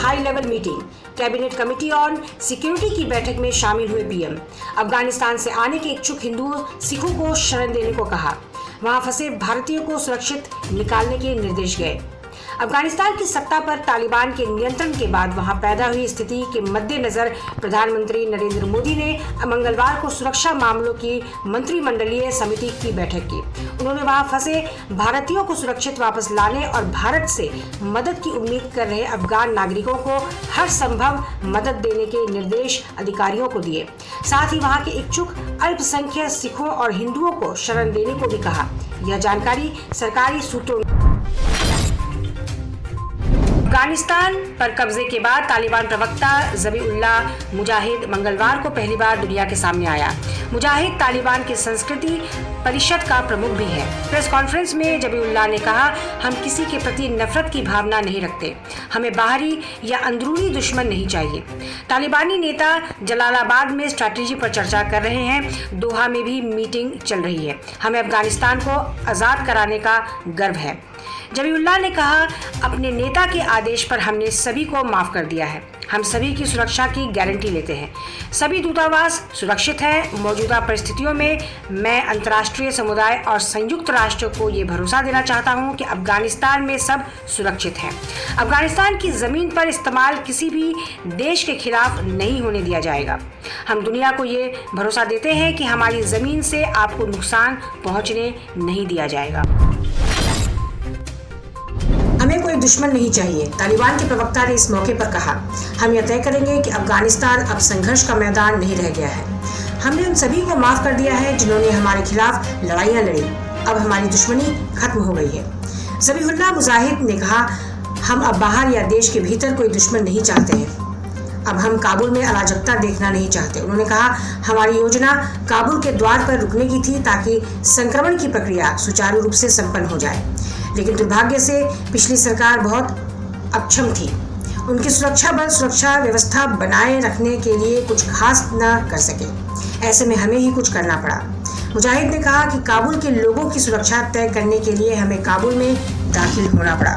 High level meeting. Cabinet committee on security की बैठक में शामिल हुए पीएम। अफगानिस्तान से आने के इच्छुक हिंदुओं सिखों को शरण देने को कहा। वहां फंसे भारतीयों को सुरक्षित निकालने के निर्देश गए। अफगानिस्तान की सत्ता पर तालिबान के नियंत्रण के बाद वहां पैदा हुई स्थिति के मद्देनजर प्रधानमंत्री नरेंद्र मोदी ने मंगलवार को सुरक्षा मामलों की मंत्रिमंडलीय समिति की बैठक की। उन्होंने वहां फंसे भारतीयों को सुरक्षित वापस लाने और भारत से मदद की उम्मीद कर रहे अफगान नागरिकों को हर संभव मदद देने के निर्देश अधिकारियों को दिए। साथ ही वहां के इच्छुक अल्पसंख्यक सिखों और हिंदुओं को शरण देने को भी कहा। यह जानकारी सरकारी सूत्रों अफगानिस्तान पर कब्जे के बाद तालिबान प्रवक्ता ज़बीउल्लाह मुजाहिद मंगलवार को पहली बार दुनिया के सामने आया। मुजाहिद तालिबान की संस्कृति परिषद का प्रमुख भी है। प्रेस कॉन्फ्रेंस में ज़बीउल्लाह ने कहा, हम किसी के प्रति नफरत की भावना नहीं रखते। हमें बाहरी या अंदरूनी दुश्मन नहीं चाहिए। तालिबानी नेता जलालाबाद में स्ट्रैटेजी पर चर्चा कर रहे हैं। दोहा में भी मीटिंग चल रही है। हमें अफगानिस्तान को आज़ाद कराने का गर्व है। ज़बीउल्लाह ने कहा, अपने नेता के आदेश पर हमने सभी को माफ कर दिया है। हम सभी की सुरक्षा की गारंटी लेते हैं। सभी दूतावास सुरक्षित हैं। मौजूदा परिस्थितियों में मैं अंतर्राष्ट्रीय समुदाय और संयुक्त राष्ट्र को ये भरोसा देना चाहता हूं कि अफगानिस्तान में सब सुरक्षित है। अफगानिस्तान की ज़मीन पर इस्तेमाल किसी भी देश के खिलाफ नहीं होने दिया जाएगा। हम दुनिया को ये भरोसा देते हैं कि हमारी ज़मीन से आपको नुकसान पहुँचने नहीं दिया जाएगा। हमें कोई दुश्मन नहीं चाहिए, तालिबान के प्रवक्ता ने इस मौके पर कहा। हम यह तय करेंगे कि अफगानिस्तान अब संघर्ष का मैदान नहीं रह गया है। हमने उन सभी को माफ कर दिया है जिन्होंने हमारे खिलाफ लड़ाइयाँ लड़ी। अब हमारी दुश्मनी खत्म हो गई है। ज़बीउल्लाह मुजाहिद ने कहा, हम अब बाहर या देश के भीतर कोई दुश्मन नहीं चाहते हैं। अब हम काबुल में अराजकता देखना नहीं चाहते। उन्होंने कहा, हमारी योजना काबुल के द्वार पर रुकने की थी ताकि संक्रमण की प्रक्रिया सुचारू रूप से संपन्न हो जाए, लेकिन दुर्भाग्य से पिछली सरकार बहुत अक्षम थी। उनके सुरक्षा बल सुरक्षा व्यवस्था बनाए रखने के लिए कुछ खास न कर सके। ऐसे में हमें ही कुछ करना पड़ा। मुजाहिद ने कहा कि काबुल के लोगों की सुरक्षा तय करने के लिए हमें काबुल में दाखिल होना पड़ा।